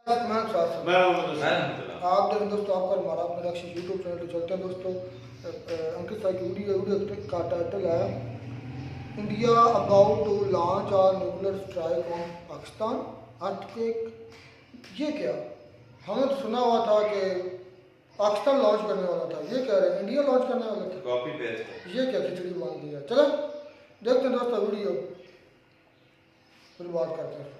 आप देखें दोस्तों, आपका हमारा अपना लक्ष्य यूट्यूब चैनल पे चलते हैं दोस्तों। अंकित साहब की वीडियो का टाइटल है India about to launch our nuclear strike on Pakistan earthquake. ये क्या, हमने तो सुना हुआ था कि पाकिस्तान लॉन्च करने वाला था, ये कह रहे हैं इंडिया लॉन्च करने वाला था। Copy paste. ये क्या खिचड़ी बन गई है। चलो देखते हैं दोस्तों वीडियो, फिर बात करते हैं।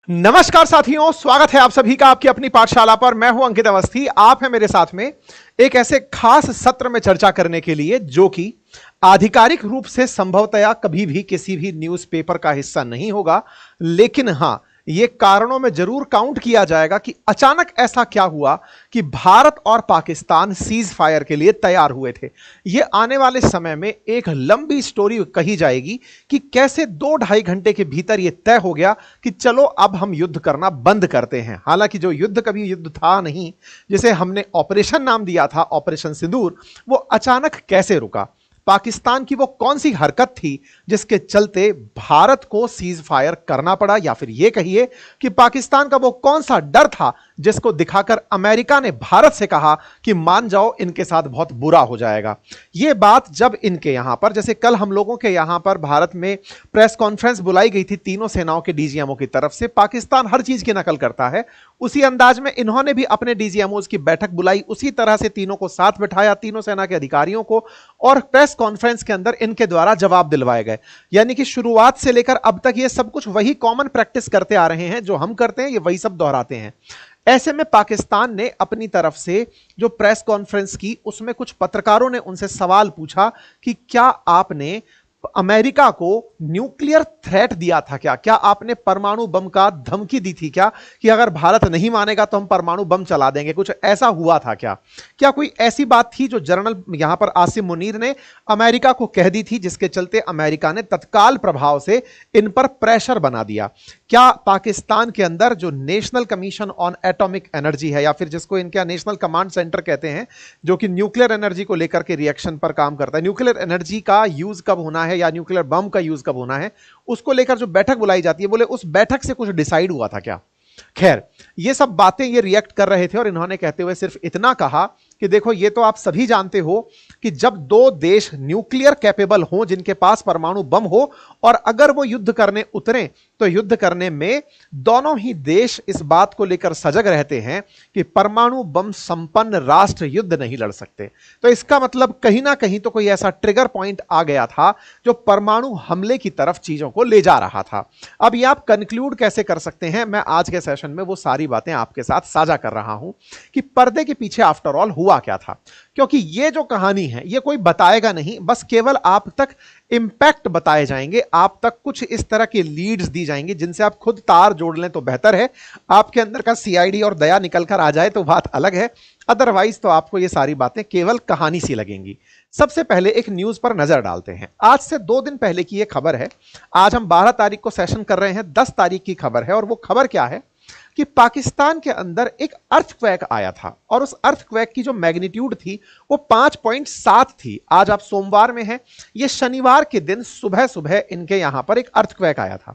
नमस्कार साथियों, स्वागत है आप सभी का आपकी अपनी पाठशाला पर। मैं हूं अंकित अवस्थी। आप हैं मेरे साथ में एक ऐसे खास सत्र में चर्चा करने के लिए जो कि आधिकारिक रूप से संभवतया कभी भी किसी भी न्यूज़पेपर का हिस्सा नहीं होगा, लेकिन हां, यह कारणों में जरूर काउंट किया जाएगा कि अचानक ऐसा क्या हुआ कि भारत और पाकिस्तान सीज फायर के लिए तैयार हुए थे। यह आने वाले समय में एक लंबी स्टोरी कही जाएगी कि कैसे 2-2.5 घंटे के भीतर यह तय हो गया कि चलो अब हम युद्ध करना बंद करते हैं। हालांकि जो युद्ध कभी युद्ध था नहीं, जिसे हमने ऑपरेशन नाम दिया था, ऑपरेशन सिंदूर, वो अचानक कैसे रुका। पाकिस्तान की वो कौन सी हरकत थी जिसके चलते भारत को सीज फायर करना पड़ा, या फिर यह कहिए कि पाकिस्तान का वो कौन सा डर था जिसको दिखाकर अमेरिका ने भारत से कहा कि मान जाओ, इनके साथ बहुत बुरा हो जाएगा। यह बात जब इनके यहां पर, जैसे कल हम लोगों के यहां पर भारत में प्रेस कॉन्फ्रेंस बुलाई गई थी तीनों सेनाओं के डीजीएमओ की तरफ से, पाकिस्तान हर चीज की नकल करता है, उसी अंदाज में इन्होंने भी अपने डीजीएमओज की बैठक बुलाई, उसी तरह से तीनों को साथ बिठाया, तीनों सेना के अधिकारियों को, और प्रेस कॉन्फ्रेंस के अंदर इनके द्वारा जवाब दिलवाए गए। यानी कि शुरुआत से लेकर अब तक ये सब कुछ वही कॉमन प्रैक्टिस करते आ रहे हैं, जो हम करते हैं ये वही सब दोहराते हैं। ऐसे में पाकिस्तान ने अपनी तरफ से जो प्रेस कॉन्फ्रेंस की, उसमें कुछ पत्रकारों ने उनसे सवाल पूछा कि क्या आपने अमेरिका को न्यूक्लियर थ्रेट दिया था क्या आपने परमाणु बम का धमकी दी थी क्या, कि अगर भारत नहीं मानेगा तो हम परमाणु बम चला देंगे, कुछ ऐसा हुआ था क्या कोई ऐसी बात थी जो जर्नल यहां पर आसिम मुनीर ने अमेरिका को कह दी थी, जिसके चलते अमेरिका ने तत्काल प्रभाव से इन पर प्रेशर बना दिया। क्या पाकिस्तान के अंदर जो national commission on atomic energy है, या फिर जिसको इनके नेशनल कमांड सेंटर कहते हैं, जो कि न्यूक्लियर एनर्जी को लेकर के रिएक्शन पर काम करता है, न्यूक्लियर एनर्जी का यूज कब होना है या न्यूक्लियर बम का यूज कब होना है, उसको लेकर जो बैठक बुलाई जाती है, बोले उस बैठक से कुछ डिसाइड हुआ था क्या। खैर, ये सब बातें ये रिएक्ट कर रहे थे, और इन्होंने कहते हुए सिर्फ इतना कहा कि देखो, ये तो आप सभी जानते हो कि जब दो देश न्यूक्लियर कैपेबल हों, जिनके पास परमाणु बम हो, और अगर वो युद्ध करने उतरे तो युद्ध करने में दोनों ही देश इस बात को लेकर सजग रहते हैं कि परमाणु बम संपन्न राष्ट्र युद्ध नहीं लड़ सकते। तो इसका मतलब कहीं ना कहीं तो कोई ऐसा ट्रिगर पॉइंट आ गया था जो परमाणु हमले की तरफ चीजों को ले जा रहा था। अब ये आप कंक्लूड कैसे कर सकते हैं, मैं आज के सेशन में वो सारी बातें आपके साथ साझा कर रहा हूं कि पर्दे के पीछे आफ्टर ऑल हुआ क्या था। क्योंकि ये जो कहानी है ये कोई बताएगा नहीं, बस केवल आप तक इंपैक्ट बताए जाएंगे, आप तक कुछ इस तरह की लीड्स दी जाएंगी जिनसे आप खुद तार जोड़ लें तो बेहतर है। आपके अंदर का सीआईडी और दया निकल कर आ जाए तो बात अलग है, अदरवाइज तो आपको ये सारी बातें केवल कहानी सी लगेंगी। सबसे पहले एक न्यूज पर नजर डालते हैं। आज से 2 दिन पहले की यह खबर है, आज हम 12 तारीख को सेशन कर रहे हैं, 10 तारीख की खबर है, और वो खबर क्या है कि पाकिस्तान के अंदर एक अर्थक्वेक आया था, और उस अर्थक्वेक की जो मैग्नीट्यूड थी वो 5.7 थी। आज आप सोमवार में हैं, ये शनिवार के दिन सुबह सुबह इनके यहां पर एक अर्थक्वेक आया था।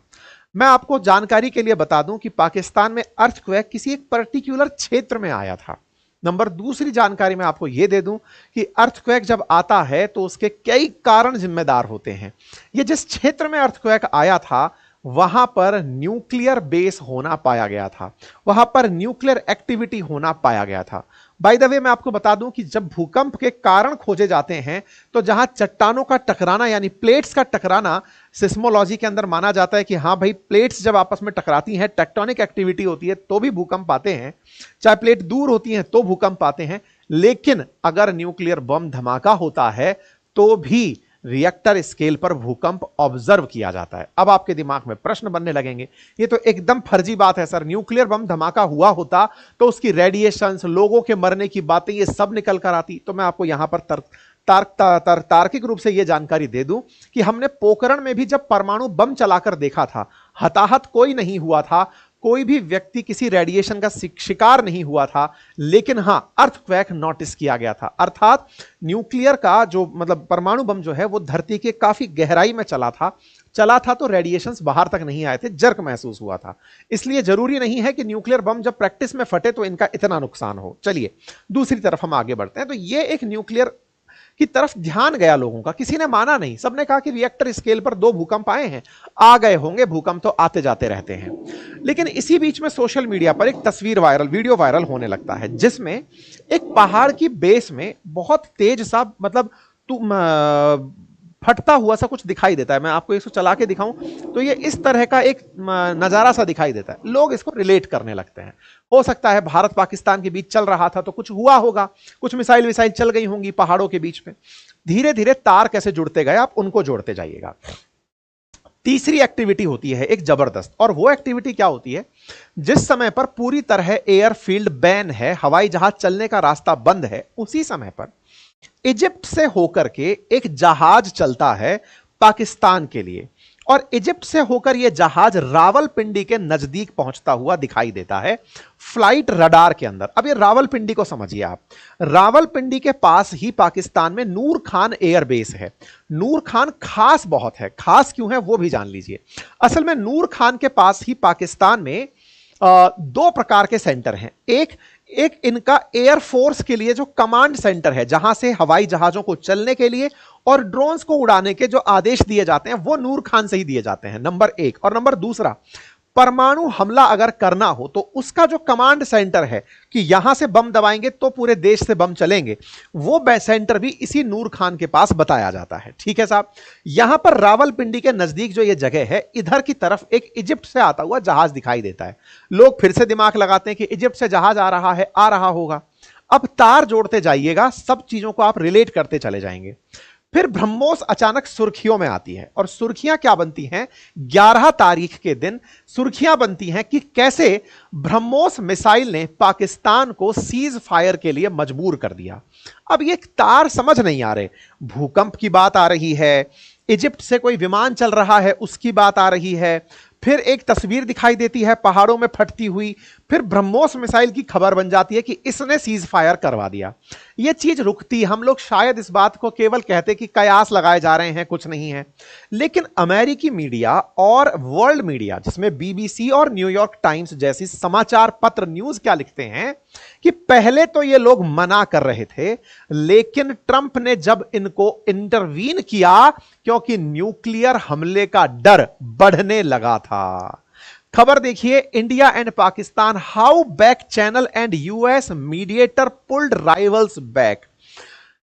मैं आपको जानकारी के लिए बता दूं कि पाकिस्तान में अर्थक्वेक किसी एक पर्टिकुलर क्षेत्र में आया था। नंबर दूसरी जानकारी मैं आपको यह दे दूं कि अर्थक्वेक जब आता है तो उसके कई कारण जिम्मेदार होते हैं। ये जिस क्षेत्र में अर्थक्वेक आया था वहां पर न्यूक्लियर बेस होना पाया गया था, वहां पर न्यूक्लियर एक्टिविटी होना पाया गया था। बाय द वे मैं आपको बता दूं कि जब भूकंप के कारण खोजे जाते हैं तो जहां चट्टानों का टकराना यानी प्लेट्स का टकराना सिस्मोलॉजी के अंदर माना जाता है कि हां भाई, प्लेट्स जब आपस में टकराती हैं, टेक्टोनिक एक्टिविटी होती है तो भी भूकंप आते हैं, चाहे प्लेट दूर होती हैं तो भूकंप आते हैं। लेकिन अगर न्यूक्लियर बम धमाका होता है तो भी रिएक्टर स्केल पर भूकंप ऑब्जर्व किया जाता है। अब आपके दिमाग में प्रश्न बनने लगेंगे, ये तो एकदम फर्जी बात है सर, न्यूक्लियर बम धमाका हुआ होता तो उसकी रेडिएशंस, लोगों के मरने की बातें, ये सब निकल कर आती। तो मैं आपको यहां पर तार्किक रूप से यह जानकारी दे दूं कि हमने पोखरण में भी जब परमाणु बम चलाकर देखा था, हताहत कोई नहीं हुआ था, कोई भी व्यक्ति किसी रेडिएशन का शिकार नहीं हुआ था, लेकिन हां, अर्थक्वेक नोटिस किया गया था। अर्थात न्यूक्लियर का जो मतलब परमाणु बम जो है वो धरती के काफी गहराई में चला था, चला था तो रेडिएशंस बाहर तक नहीं आए थे, जर्क महसूस हुआ था। इसलिए जरूरी नहीं है कि न्यूक्लियर बम जब प्रैक्टिस में फटे तो इनका इतना नुकसान हो। चलिए दूसरी तरफ हम आगे बढ़ते हैं। तो ये एक न्यूक्लियर की तरफ ध्यान गया लोगों का, किसी ने माना नहीं, सबने कहा कि रिएक्टर स्केल पर 2 भूकंप आए हैं, आ गए होंगे, भूकंप तो आते जाते रहते हैं। लेकिन इसी बीच में सोशल मीडिया पर एक तस्वीर वायरल, वीडियो वायरल होने लगता है, जिसमें एक पहाड़ की बेस में बहुत तेज सा, मतलब फटता हुआ सा कुछ दिखाई देता है। मैं आपको इसको चला के दिखाऊं तो ये इस तरह का एक नजारा सा दिखाई देता है। लोग इसको रिलेट करने लगते हैं। हो सकता है भारत पाकिस्तान के बीच चल रहा था तो कुछ हुआ होगा, कुछ मिसाइल विसाइल चल गई होंगी पहाड़ों के बीच में। धीरे धीरे तार कैसे जुड़ते गए आप उनको जोड़ते जाइएगा। तीसरी एक्टिविटी होती है एक जबरदस्त, और वो एक्टिविटी क्या होती है, जिस समय पर पूरी तरह एयरफील्ड बैन है, हवाई जहाज चलने का रास्ता बंद है, उसी समय पर इजिप्ट से होकर के एक जहाज चलता है पाकिस्तान के लिए, और इजिप्ट से होकर यह जहाज रावलपिंडी के नजदीक पहुंचता हुआ दिखाई देता है फ्लाइट रडार के अंदर। अब ये रावलपिंडी को समझिए आप, रावलपिंडी के पास ही पाकिस्तान में नूर खान एयरबेस है। नूर खान खास बहुत है, खास क्यों है वो भी जान लीजिए। असल में नूर खान के पास ही पाकिस्तान में 2 प्रकार के सेंटर हैं। एक इनका एयरफोर्स के लिए जो कमांड सेंटर है, जहां से हवाई जहाजों को चलने के लिए और ड्रोन्स को उड़ाने के जो आदेश दिए जाते हैं वो नूर खान से ही दिए जाते हैं, नंबर 1। और नंबर दूसरा, परमाणु हमला अगर करना हो तो उसका जो कमांड सेंटर है कि यहां से बम दबाएंगे तो पूरे देश से बम चलेंगे, वो सेंटर भी इसी नूर खान के पास बताया जाता है। ठीक है साहब। यहां पर रावलपिंडी के नजदीक जो ये जगह है, इधर की तरफ एक इजिप्ट से आता हुआ जहाज दिखाई देता है। लोग फिर से दिमाग लगाते हैं कि इजिप्ट से जहाज आ रहा है, आ रहा होगा। अब तार जोड़ते जाइएगा, सब चीजों को आप रिलेट करते चले जाएंगे। फिर ब्रह्मोस अचानक सुर्खियों में आती है, और सुर्खियां क्या बनती हैं, 11 तारीख के दिन सुर्खियां बनती हैं कि कैसे ब्रह्मोस मिसाइल ने पाकिस्तान को सीज फायर के लिए मजबूर कर दिया। अब ये तार समझ नहीं आ रहे, भूकंप की बात आ रही है, इजिप्ट से कोई विमान चल रहा है उसकी बात आ रही है, फिर एक तस्वीर दिखाई देती है पहाड़ों में फटती हुई, फिर ब्रह्मोस मिसाइल की खबर बन जाती है कि इसने सीज फायर करवा दिया। यह चीज रुकती, हम लोग शायद इस बात को केवल कहते कि कयास लगाए जा रहे हैं, कुछ नहीं है। लेकिन अमेरिकी मीडिया और वर्ल्ड मीडिया, जिसमें बीबीसी और न्यूयॉर्क टाइम्स जैसी समाचार पत्र न्यूज क्या लिखते हैं कि पहले तो ये लोग मना कर रहे थे, लेकिन ट्रंप ने जब इनको इंटरवीन किया, क्योंकि न्यूक्लियर हमले का डर बढ़ने लगा था। खबर देखिए, India and Pakistan, how back channel and US mediator pulled rivals back,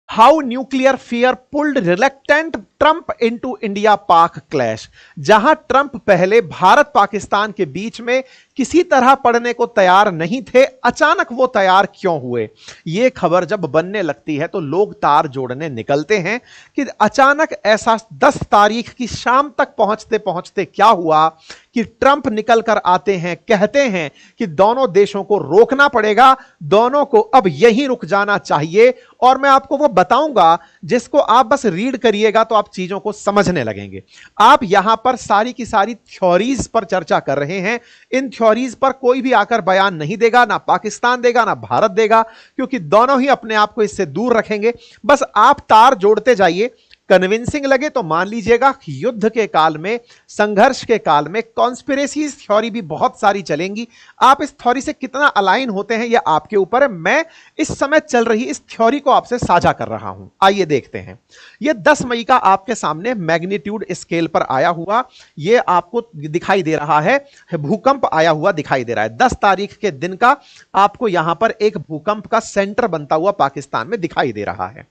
how nuclear fear pulled reluctant Trump into India पाक क्लैश। जहां ट्रंप पहले भारत पाकिस्तान के बीच में किसी तरह पड़ने को तैयार नहीं थे, अचानक वो तैयार क्यों हुए। ये खबर जब बनने लगती है तो लोग तार जोड़ने निकलते हैं कि अचानक ऐसा 10 तारीख की शाम तक पहुंचते पहुंचते क्या हुआ कि ट्रंप निकल कर आते हैं, कहते हैं कि दोनों देशों को रोकना पड़ेगा, दोनों को अब यहीं रुक जाना चाहिए। और मैं आपको वो बताऊंगा जिसको आप बस रीड करिएगा तो आप चीजों को समझने लगेंगे। आप यहां पर सारी की सारी थ्योरीज पर चर्चा कर रहे हैं, इन थ्योरीज पर कोई भी आकर बयान नहीं देगा, ना पाकिस्तान देगा ना भारत देगा, क्योंकि दोनों ही अपने आप को इससे दूर रखेंगे। बस आप तार जोड़ते जाइए, कन्विंसिंग लगे तो मान लीजिएगा। युद्ध के काल में, संघर्ष के काल में कॉन्स्पिरेसी थ्योरी भी बहुत सारी चलेंगी। आप इस थ्योरी से कितना अलाइन होते हैं यह आपके ऊपर है। मैं इस समय चल रही इस थ्योरी को आपसे साझा कर रहा हूं। आइए देखते हैं। यह 10 मई का आपके सामने मैग्नीट्यूड स्केल पर आया हुआ, यह आपको दिखाई दे रहा है, भूकंप आया हुआ दिखाई दे रहा है। 10 तारीख के दिन का आपको यहां पर एक भूकंप का सेंटर बनता हुआ पाकिस्तान में दिखाई दे रहा है।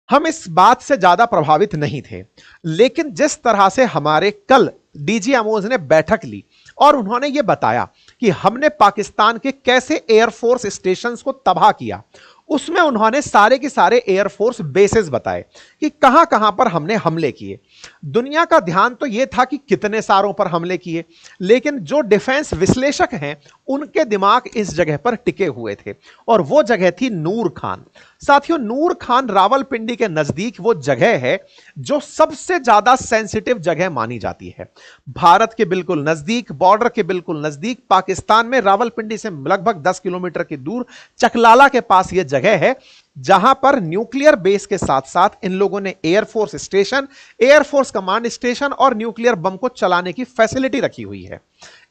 हम इस बात से ज्यादा प्रभावित नहीं थे, लेकिन जिस तरह से हमारे कल डीजी अमोज ने बैठक ली और उन्होंने यह बताया कि हमने पाकिस्तान के कैसे एयरफोर्स स्टेशंस को तबाह किया, उसमें उन्होंने सारे के सारे एयरफोर्स बेसेस बताए कि कहां कहां पर हमने हमले किए। दुनिया का ध्यान तो यह था कि कितने सारों पर हमले किए, लेकिन जो डिफेंस विश्लेषक हैं उनके दिमाग इस जगह पर टिके हुए थे, और वो जगह थी नूर खान। साथियों, नूर खान रावलपिंडी के नजदीक वो जगह है जो सबसे ज्यादा सेंसिटिव जगह मानी जाती है। भारत के बिल्कुल नजदीक, बॉर्डर के बिल्कुल नजदीक, पाकिस्तान में रावलपिंडी से लगभग 10 किलोमीटर की दूर चकलाला के पास यह जगह है जहां पर न्यूक्लियर बेस के साथ साथ इन लोगों ने air force station, air force command station और न्यूक्लियर बम को चलाने की फैसिलिटी रखी हुई है।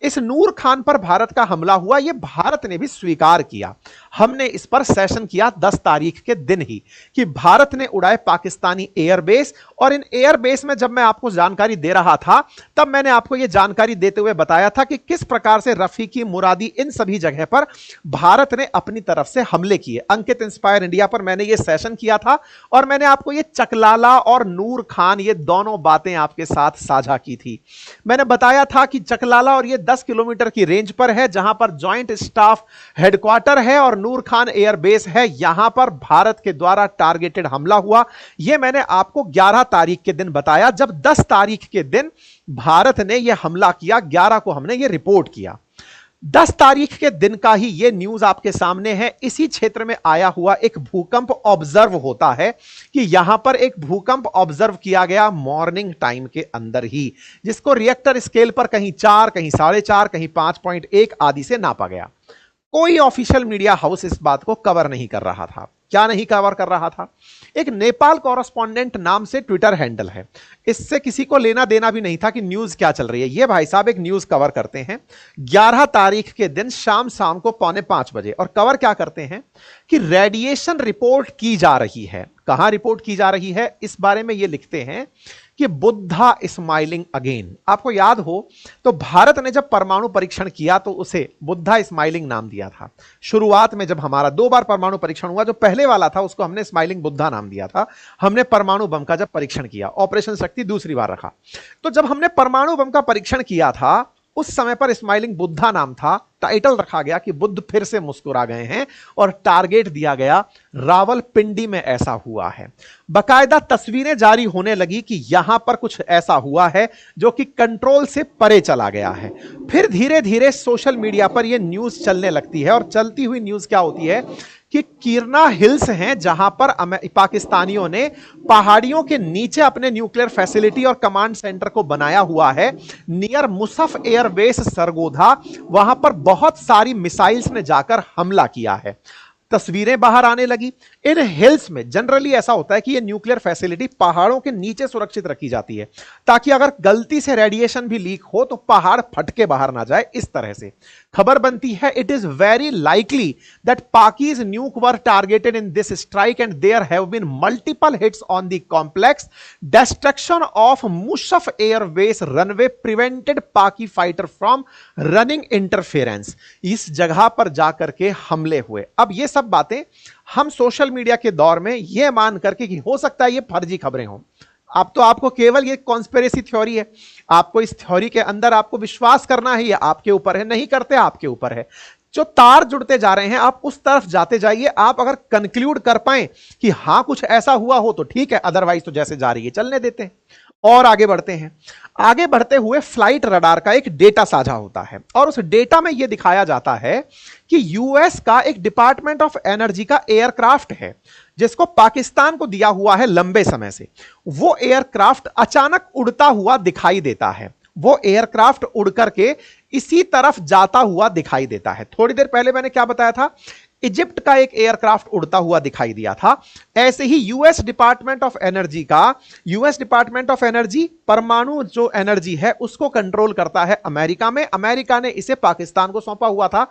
इस नूर खान पर भारत का हमला हुआ, यह भारत ने भी स्वीकार किया। हमने इस पर सेशन किया 10 तारीख के दिन ही कि भारत ने उड़ाए पाकिस्तानी एयरबेस। और इन एयरबेस में जब मैं आपको जानकारी दे रहा था तब मैंने आपको यह जानकारी देते हुए बताया था कि किस प्रकार से रफीकी, मुरादी, इन सभी जगह पर भारत ने अपनी तरफ से हमले किए। अंकित इंस्पायर इंडिया पर मैंने यह सेशन किया था और मैंने आपको यह चकलाला और नूर खान, ये दोनों बातें आपके साथ साझा की थी। मैंने बताया था कि चकलाला और ये 10 किलोमीटर की रेंज पर है जहां पर जॉइंट स्टाफ हेडक्वार्टर है और नूर खान एयरबेस है, यहां पर भारत के द्वारा टारगेटेड हमला हुआ। यह मैंने आपको 11 तारीख के दिन बताया, जब 10 तारीख के दिन भारत ने यह हमला किया, 11 को हमने यह रिपोर्ट किया। 10 तारीख के दिन का ही यह न्यूज आपके सामने है। इसी क्षेत्र में आया हुआ एक भूकंप ऑब्जर्व होता है कि यहां पर एक भूकंप ऑब्जर्व किया गया मॉर्निंग टाइम के अंदर ही, जिसको रिएक्टर स्केल पर कहीं 4, कहीं 4.5, कहीं 5.1 आदि से नापा गया। कोई ऑफिशियल मीडिया हाउस इस बात को कवर नहीं कर रहा था। क्या नहीं कवर कर रहा था? एक नेपाल कॉरेस्पॉन्डेंट नाम से ट्विटर हैंडल है, इससे किसी को लेना देना भी नहीं था कि न्यूज क्या चल रही है। ये भाई साहब एक न्यूज कवर करते हैं 11 तारीख के दिन शाम को 4:45 बजे, और कवर क्या करते हैं कि रेडिएशन रिपोर्ट की जा रही है। कहां रिपोर्ट की जा रही है इस बारे में ये लिखते हैं कि बुद्धा स्माइलिंग अगेन। आपको याद हो तो भारत ने जब परमाणु परीक्षण किया तो उसे बुद्धा स्माइलिंग नाम दिया था। शुरुआत में जब हमारा 2 बार परमाणु परीक्षण हुआ, जो पहले वाला था उसको हमने स्माइलिंग बुद्धा नाम दिया था। हमने परमाणु बम का जब परीक्षण किया, ऑपरेशन शक्ति दूसरी बार रखा, तो जब हमने परमाणु बम का परीक्षण किया था उस समय पर स्माइलिंग बुद्धा नाम था। टाइटल रखा गया कि बुद्ध फिर से मुस्कुरा गए हैं और टारगेट दिया गया रावलपिंडी में ऐसा हुआ है। बकायदा तस्वीरें जारी होने लगी कि यहां पर कुछ ऐसा हुआ है जो कि कंट्रोल से परे चला गया है। फिर धीरे धीरे सोशल मीडिया पर यह न्यूज चलने लगती है, और चलती हुई न्यूज क्या होती है कि किरना हिल्स हैं जहां पर पाकिस्तानियों ने पहाड़ियों के नीचे अपने न्यूक्लियर फैसिलिटी और कमांड सेंटर को बनाया हुआ है नियर मुसफ एयरबेस सरगोधा। वहां पर बहुत सारी मिसाइल्स ने जाकर हमला किया है। तस्वीरें बाहर आने लगी। इन हिल्स में जनरली ऐसा होता है कि ये न्यूक्लियर फैसिलिटी पहाड़ों के नीचे सुरक्षित रखी जाती है ताकि अगर गलती से रेडिएशन भी लीक हो तो पहाड़ फट के बाहर ना जाए। इस तरह से खबर बनती है, it is very likely that Paki's nuke were targeted in this strike and there have been multiple hits on the complex. Destruction of Mushaf airbase runway prevented Paki fighter from running interference. इस जगह पर जाकर के हमले हुए। अब ये सब बातें हम सोशल मीडिया के दौर में यह मान करके कि हो सकता है ये फर्जी खबरें हों। अब तो आपको केवल ये कॉन्स्पिरेसी थ्योरी है, आपको इस थ्योरी के अंदर आपको विश्वास करना है, ये आपके ऊपर है, नहीं करते आपके ऊपर है। जो तार जुड़ते जा रहे हैं आप उस तरफ जाते जाइए। आप अगर कंक्लूड कर पाए कि हां कुछ ऐसा हुआ हो तो ठीक है, अदरवाइज तो जैसे जा रही है चलने देते हैं और आगे बढ़ते हैं। आगे बढ़ते हुए फ्लाइट रडार का एक डेटा साझा होता है और उस डेटा में यह दिखाया जाता है कि यूएस का एक डिपार्टमेंट ऑफ एनर्जी का एयरक्राफ्ट है जिसको पाकिस्तान को दिया हुआ है लंबे समय से। वो एयरक्राफ्ट अचानक उड़ता हुआ दिखाई देता है। वो एयरक्राफ्ट उड़ करके इसी तरफ जाता हुआ दिखाई देता है। थोड़ी देर पहले मैंने क्या बताया था, इजिप्ट का एक एयरक्राफ्ट उड़ता हुआ दिखाई दिया था। ऐसे ही यूएस डिपार्टमेंट ऑफ एनर्जी परमाणु जो एनर्जी है उसको कंट्रोल करता है अमेरिका में। अमेरिका ने इसे पाकिस्तान को सौंपा हुआ था।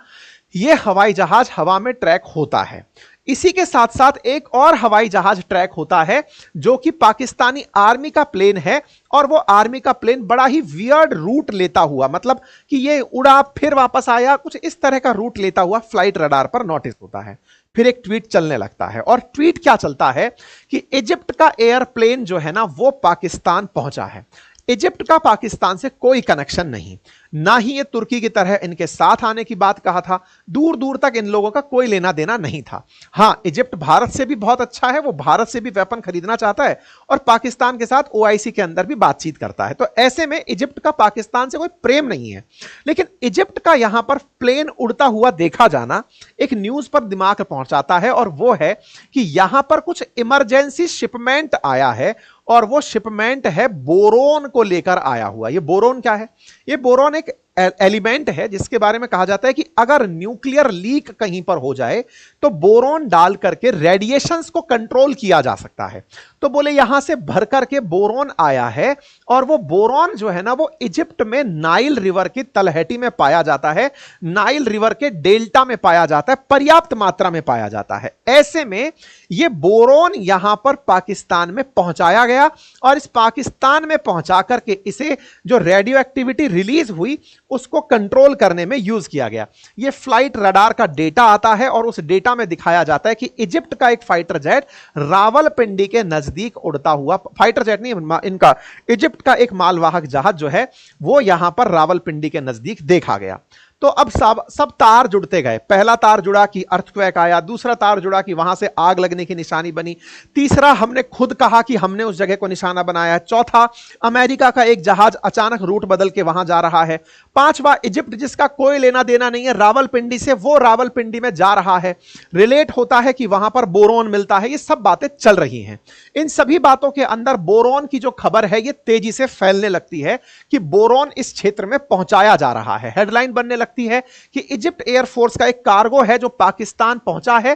यह हवाई जहाज हवा में ट्रैक होता है। इसी के साथ साथ एक और हवाई जहाज ट्रैक होता है जो कि पाकिस्तानी आर्मी का प्लेन है, और वो आर्मी का प्लेन बड़ा ही वियर्ड रूट लेता हुआ, मतलब कि ये उड़ा फिर वापस आया, कुछ इस तरह का रूट लेता हुआ फ्लाइट रडार पर नोटिस होता है। फिर एक ट्वीट चलने लगता है और ट्वीट क्या चलता है कि इजिप्ट का एयरप्लेन जो है ना वो पाकिस्तान पहुंचा है। इजिप्ट का पाकिस्तान से कोई कनेक्शन नहीं, ना ही ये तुर्की की तरह इनके साथ आने की बात कहा था। दूर दूर तक इन लोगों का कोई लेना देना नहीं था। हां, इजिप्ट भारत से भी बहुत अच्छा है, वो भारत से भी वेपन खरीदना चाहता है और पाकिस्तान के साथ ओआईसी के अंदर भी बातचीत करता है। तो ऐसे में इजिप्ट का पाकिस्तान से कोई प्रेम नहीं है। लेकिन इजिप्ट का यहां पर प्लेन उड़ता हुआ देखा जाना एक न्यूज पर दिमाग पहुंचाता है, और वो है कि यहां पर कुछ इमरजेंसी शिपमेंट आया है, और वो शिपमेंट है बोरोन को लेकर आया हुआ। ये बोरोन क्या है? ये बोरोन एक एलिमेंट है जिसके बारे में कहा जाता है कि अगर न्यूक्लियर लीक कहीं पर हो जाए तो बोरॉन डाल करके रेडिएशंस को कंट्रोल किया जा सकता है। तो बोले यहां से भर करके बोरॉन आया है और वो बोरॉन जो है ना वो इजिप्ट में नाइल रिवर की तलहटी में पाया जाता है, नाइल रिवर के डेल्टा में पाया जाता है, पर्याप्त मात्रा में पाया जाता है। ऐसे में ये बोरॉन यहां पर पाकिस्तान में पहुंचाया गया और इस पाकिस्तान में पहुंचा करके इसे जो रेडियो एक्टिविटी रिलीज हुई उसको कंट्रोल करने में यूज किया गया। ये फ्लाइट रडार का डेटा आता है और उस डेटा में दिखाया जाता है कि इजिप्ट का एक फाइटर जेट रावलपिंडी के नजदीक उड़ता हुआ, फाइटर जेट नहीं इनका, इजिप्ट का एक मालवाहक जहाज जो है वो यहां पर रावलपिंडी के नजदीक देखा गया। तो अब सब तार जुड़ते गए। पहला तार जुड़ा कि अर्थक्वेक आया, दूसरा तार जुड़ा कि वहां से आग लगने की निशानी बनी, तीसरा हमने खुद कहा कि हमने उस जगह को निशाना बनाया, चौथा अमेरिका का एक जहाज अचानक रूट बदल के वहां जा रहा है, पांचवा इजिप्ट जिसका कोई लेना देना नहीं है रावलपिंडी से, वो रावलपिंडी में जा रहा है, रिलेट होता है कि वहां पर बोरॉन मिलता है। ये सब बातें चल रही हैं। इन सभी बातों के अंदर बोरॉन की जो खबर है ये तेजी से फैलने लगती है कि बोरॉन इस क्षेत्र में पहुंचाया जा रहा है। हेडलाइन बनने लगती है कि इजिप्ट एयरफोर्स का एक कार्गो है जो पाकिस्तान पहुंचा है,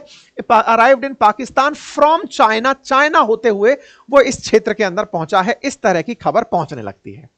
arrived in Pakistan from China, China होते हुए वो इस क्षेत्र के अंदर पहुंचा है। इस तरह की खबर पहुंचने लगती है।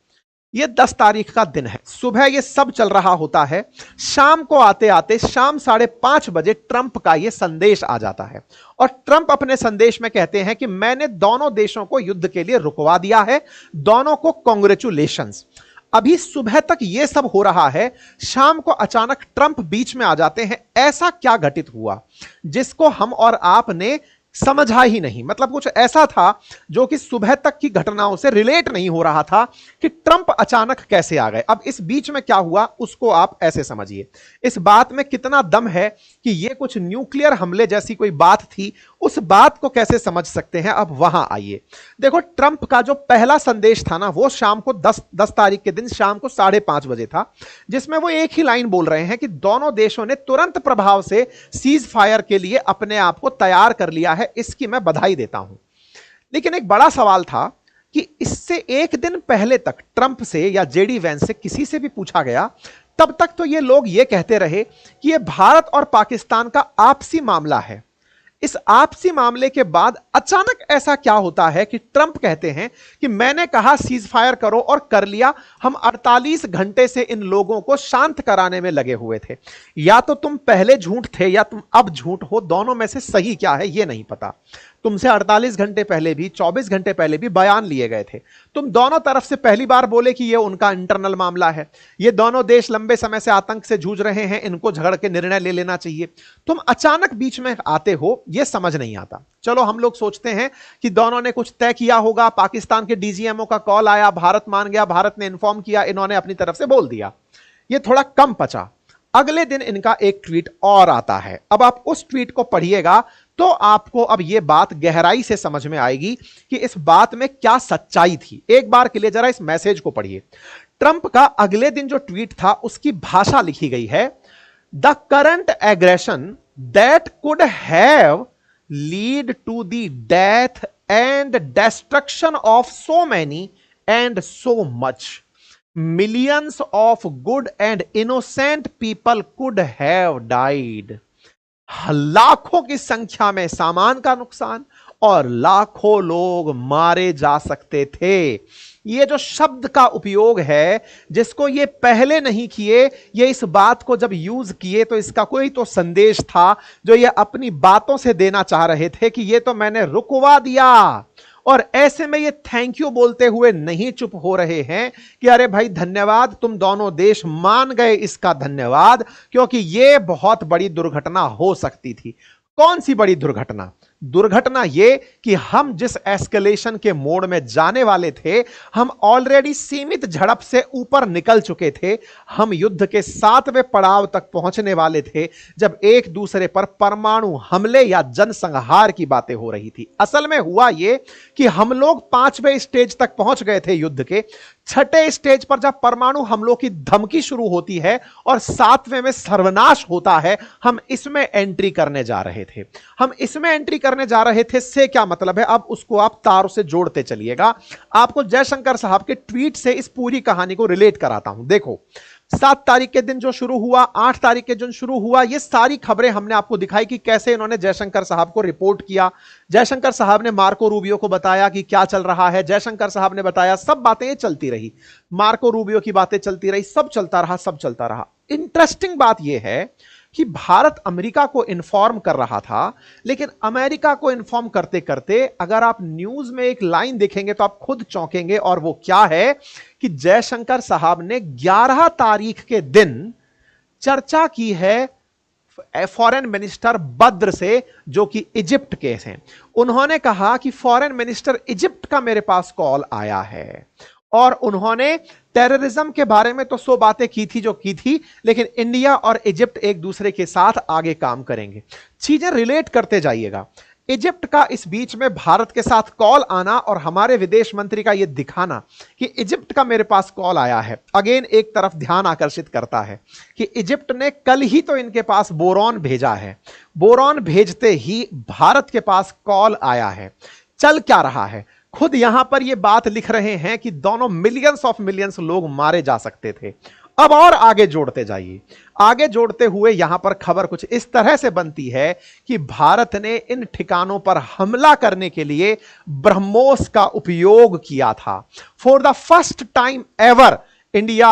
ये 10 तारीख का दिन है। सुबह ये सब चल रहा होता है। शाम को आते आते शाम 5:30 बजे ट्रंप का ये संदेश आ जाता है और ट्रंप अपने संदेश में कहते हैं कि मैंने दोनों देशों को युद्ध के लिए रुकवा दिया है, दोनों को कांग्रेचुलेशंस। अभी सुबह तक यह सब हो रहा है, शाम को अचानक ट्रंप बीच में आ जाते हैं। ऐसा क्या घटित हुआ जिसको हम और आपने समझा ही नहीं, मतलब कुछ ऐसा था जो कि सुबह तक की घटनाओं से रिलेट नहीं हो रहा था कि ट्रंप अचानक कैसे आ गए। अब इस बीच में क्या हुआ उसको आप ऐसे समझिए। इस बात में कितना दम है कि यह कुछ न्यूक्लियर हमले जैसी कोई बात थी, उस बात को कैसे समझ सकते हैं। अब वहां आइए। देखो ट्रंप का जो पहला संदेश था ना वो शाम को 10 तारीख के दिन शाम को 5:30 बजे था, जिसमें वो एक ही लाइन बोल रहे हैं कि दोनों देशों ने तुरंत प्रभाव से सीज फायर के लिए अपने आप को तैयार कर लिया है, इसकी मैं बधाई देता हूं। लेकिन एक बड़ा सवाल था कि इससे एक दिन पहले तक ट्रंप से या जेडी वैंस से किसी से भी पूछा गया, तब तक तो ये लोग ये कहते रहे कि ये भारत और पाकिस्तान का आपसी मामला है। इस आपसी मामले के बाद अचानक ऐसा क्या होता है कि ट्रंप कहते हैं कि मैंने कहा सीज फायर करो और कर लिया। हम 48 घंटे से इन लोगों को शांत कराने में लगे हुए थे। या तो तुम पहले झूठ थे या तुम अब झूठ हो, दोनों में से सही क्या है यह नहीं पता। तुमसे 48 घंटे पहले भी 24 घंटे पहले भी बयान लिए गए थे। तुम दोनों तरफ से पहली बार बोले कि यह उनका इंटरनल मामला है, ये दोनों देश लंबे समय से आतंक से जूझ रहे हैं, इनको झगड़ के निर्णय ले लेना चाहिए। तुम अचानक बीच में आते हो, यह समझ नहीं आता। चलो हम लोग सोचते हैं कि दोनों ने कुछ तय किया होगा, पाकिस्तान के डीजीएमओ का कॉल आया, भारत मान गया, भारत ने इन्फॉर्म किया, इन्होंने अपनी तरफ से बोल दिया। यह थोड़ा कम पचा। अगले दिन इनका एक ट्वीट और आता है। अब आप उस ट्वीट को पढ़िएगा तो आपको अब यह बात गहराई से समझ में आएगी कि इस बात में क्या सच्चाई थी। एक बार के लिए जरा इस मैसेज को पढ़िए। ट्रंप का अगले दिन जो ट्वीट था उसकी भाषा लिखी गई है, the current aggression that could have lead to the death and destruction of so many and so much. Millions of good and innocent people could have died. लाखों की संख्या में सामान का नुकसान और लाखों लोग मारे जा सकते थे। ये जो शब्द का उपयोग है जिसको ये पहले नहीं किए, ये इस बात को जब यूज किए तो इसका कोई तो संदेश था जो ये अपनी बातों से देना चाह रहे थे कि ये तो मैंने रुकवा दिया। और ऐसे में ये थैंक यू बोलते हुए नहीं चुप हो रहे हैं कि अरे भाई धन्यवाद, तुम दोनों देश मान गए, इसका धन्यवाद, क्योंकि ये बहुत बड़ी दुर्घटना हो सकती थी। कौन सी बड़ी दुर्घटना? दुर्घटना यह कि हम जिस एस्केलेशन के मोड में जाने वाले थे, हम ऑलरेडी सीमित झड़प से ऊपर निकल चुके थे। हम युद्ध के 7वें पड़ाव तक पहुंचने वाले थे जब एक दूसरे पर परमाणु हमले या जनसंहार की बातें हो रही थी। असल में हुआ यह कि हम लोग 5वें स्टेज तक पहुंच गए थे युद्ध के। 6ठे स्टेज पर जब परमाणु हमलों की धमकी शुरू होती है और 7वें में सर्वनाश होता है, हम इसमें एंट्री करने जा रहे थे। हम इसमें एंट्री करने जा रहे थे से क्या मतलब है, अब उसको आप तारों से जोड़ते चलिएगा। आपको जयशंकर साहब के ट्वीट से इस पूरी कहानी को रिलेट कराता हूं। देखो, 7 तारीख के दिन जो शुरू हुआ, 8 तारीख के दिन शुरू हुआ, ये सारी खबरें हमने आपको दिखाई कि कैसे इन्होंने जयशंकर साहब को रिपोर्ट किया। जयशंकर साहब ने मार्को रूबियो को बताया कि क्या चल रहा है, जयशंकर साहब ने बताया, सब बातें ये चलती रही, मार्को रूबियो की बातें चलती रही, सब चलता रहा, सब चलता रहा। इंटरेस्टिंग बात यह है कि भारत अमेरिका को इन्फॉर्म कर रहा था, लेकिन अमेरिका को इन्फॉर्म करते करते अगर आप न्यूज में एक लाइन देखेंगे तो आप खुद चौंकेंगे, और वो क्या है कि जयशंकर साहब ने 11 तारीख के दिन चर्चा की है फॉरेन मिनिस्टर बद्र से, जो कि इजिप्ट के हैं। उन्होंने कहा कि फॉरेन मिनिस्टर इजिप्ट का मेरे पास कॉल आया है, और उन्होंने टेररिज्म के बारे में तो 100 बातें की थी जो की थी, लेकिन इंडिया और इजिप्ट एक दूसरे के साथ आगे काम करेंगे। चीजें रिलेट करते जाइएगा। इजिप्ट का इस बीच में भारत के साथ कॉल आना और हमारे विदेश मंत्री का यह दिखाना कि इजिप्ट का मेरे पास कॉल आया है, अगेन एक तरफ ध्यान आकर्षित करता है कि इजिप्ट ने कल ही तो इनके पास बोरॉन भेजा है, बोरॉन भेजते ही भारत के पास कॉल आया है। चल क्या रहा है, खुद यहां पर यह बात लिख रहे हैं कि दोनों मिलियंस ऑफ मिलियंस लोग मारे जा सकते थे। अब और आगे जोड़ते जाइए, आगे जोड़ते हुए यहां पर खबर कुछ इस तरह से बनती है कि भारत ने इन ठिकानों पर हमला करने के लिए ब्रह्मोस का उपयोग किया था। For the first time ever India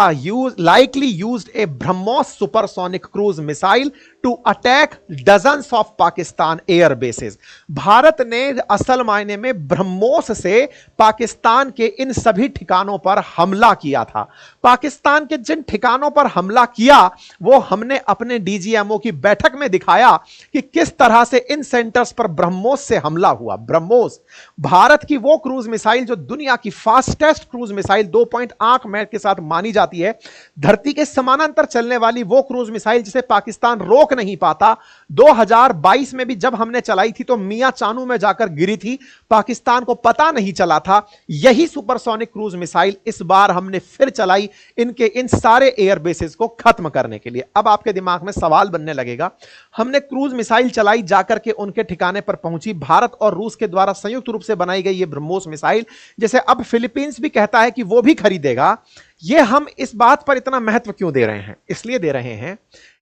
likely used a BrahMos supersonic cruise missile to attack dozens of Pakistan air bases। Bharat ने असल मायने में ब्रह्मोस से पाकिस्तान के इन सभी ठिकानों पर हमला किया था। पाकिस्तान के जिन ठिकानों पर हमला किया वो हमने अपने डीजीएमओ की बैठक में दिखाया कि किस तरह से इन सेंटर्स पर ब्रह्मोस से हमला हुआ। ब्रह्मोस भारत की वो क्रूज मिसाइल जो दुनिया की फास्टेस्ट क्रूज मिसाइल 2.8 मैक के साथ मानी जाती है, धरती के समानांतर चलने वाली वो क्रूज मिसाइल जिसे पाकिस्तान रोक नहीं पाता। 2022 में भी जब हमने चलाई थी तो मियां चानू में जाकर गिरी थी, पाकिस्तान को पता नहीं चला था। यही सुपरसोनिक क्रूज मिसाइल इस बार हमने फिर चलाई इनके इन सारे एयर बेसेस को खत्म करने के लिए। अब आपके दिमाग में सवाल बनने लगेगा, हमने क्रूज मिसाइल चलाई, जाकर के उनके ठिकाने पर पहुंची, भारत और रूस के द्वारा संयुक्त रूप से बनाई गई ये ब्रह्मोस मिसाइल जिसे अब फिलीपींस भी कहता है कि वो भी खरीदेगा। ये हम इस बात पर इतना महत्व क्यों दे रहे हैं? इसलिए दे रहे हैं,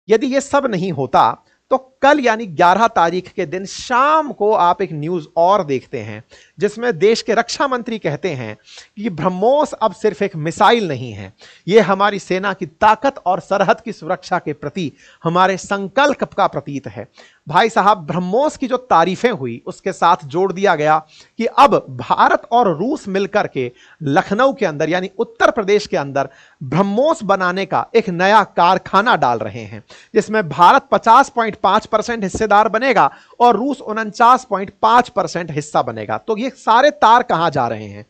यदि ये सब नहीं होता तो कल यानी 11 तारीख के दिन शाम को आप एक न्यूज और देखते हैं जिसमें देश के रक्षा मंत्री कहते हैं कि ब्रह्मोस अब सिर्फ एक मिसाइल नहीं है, यह हमारी सेना की ताकत और सरहद की सुरक्षा के प्रति हमारे संकल्प का प्रतीक है। भाई साहब, ब्रह्मोस की जो तारीफें हुई उसके साथ जोड़ दिया गया कि अब भारत और रूस मिलकर के लखनऊ के अंदर यानी उत्तर प्रदेश के अंदर ब्रह्मोस बनाने का एक नया कारखाना डाल रहे हैं, जिसमें भारत 50.5% हिस्सेदार बनेगा और रूस 49.5% हिस्सा बनेगा। तो ये सारे तार कहां जा रहे हैं?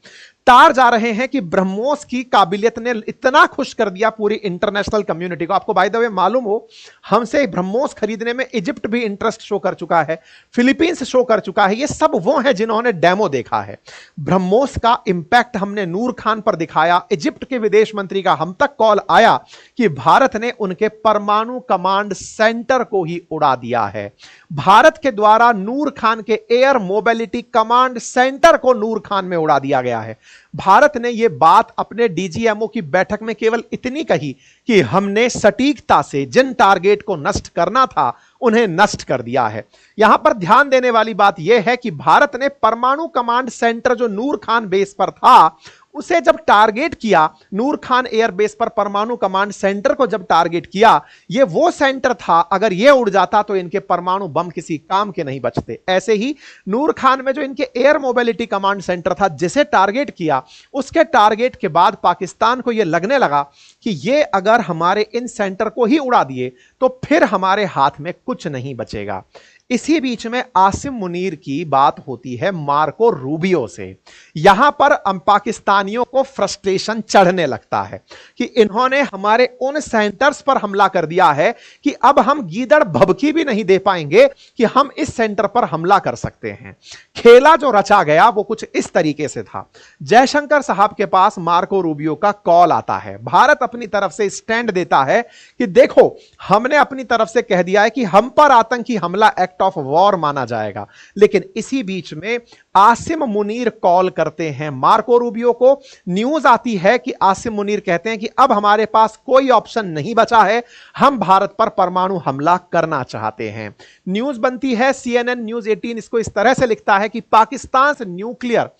तार जा रहे हैं कि ब्रह्मोस की काबिलियत ने इतना खुश कर दिया पूरी इंटरनेशनल कम्युनिटी को। आपको बाय द वे मालूम हो, हमसे ब्रह्मोस खरीदने में इजिप्ट भी इंटरेस्ट शो कर चुका है, फिलीपींस शो कर चुका है। ये सब वो हैं जिन्होंने डेमो देखा है। ब्रह्मोस का इंपैक्ट हमने नूर खान पर दिखाया। इजिप्ट के विदेश मंत्री का हम तक कॉल आया कि भारत ने उनके परमाणु कमांड सेंटर को ही उड़ा दिया है। भारत के द्वारा नूर खान के एयर मोबिलिटी कमांड सेंटर को नूर खान में उड़ा दिया गया है। भारत ने यह बात अपने डीजीएमओ की बैठक में केवल इतनी कही कि हमने सटीकता से जिन टारगेट को नष्ट करना था उन्हें नष्ट कर दिया है। यहां पर ध्यान देने वाली बात यह है कि भारत ने परमाणु कमांड सेंटर जो नूर खान बेस पर था उसे जब टारगेट किया, नूर खान एयरबेस पर परमाणु कमांड सेंटर को जब टारगेट किया, यह वो सेंटर था अगर यह उड़ जाता तो इनके परमाणु बम किसी काम के नहीं बचते। ऐसे ही नूर खान में जो इनके एयर मोबिलिटी कमांड सेंटर था जिसे टारगेट किया, उसके टारगेट के बाद पाकिस्तान को यह लगने लगा कि यह अगर हमारे इन सेंटर को ही उड़ा दिए तो फिर हमारे हाथ में कुछ नहीं बचेगा। इसी बीच में आसिम मुनीर की बात होती है मार्को रूबियो से। यहां पर पाकिस्तानियों को फ्रस्ट्रेशन चढ़ने लगता है कि इन्होंने हमारे उन सेंटर्स पर हमला कर दिया है कि अब हम गीदड़ भभकी भी नहीं दे पाएंगे कि हम इस सेंटर पर हमला कर सकते हैं। खेला जो रचा गया वो कुछ इस तरीके से था। जयशंकर साहब के पास मार्को रूबियो का कॉल आता है, भारत अपनी तरफ से स्टैंड देता है कि देखो हमने अपनी तरफ से कह दिया है कि हम पर आतंकी हमला एक्ट एक्ट ऑफ वॉर माना जाएगा। लेकिन इसी बीच में आसिम मुनीर कॉल करते हैं मार्को रूबियो को। न्यूज आती है कि आसिम मुनीर कहते हैं कि अब हमारे पास कोई ऑप्शन नहीं बचा है, हम भारत पर परमाणु हमला करना चाहते हैं। न्यूज बनती है, CNN न्यूज 18 इसको इस तरह से लिखता है कि Pakistan nuclear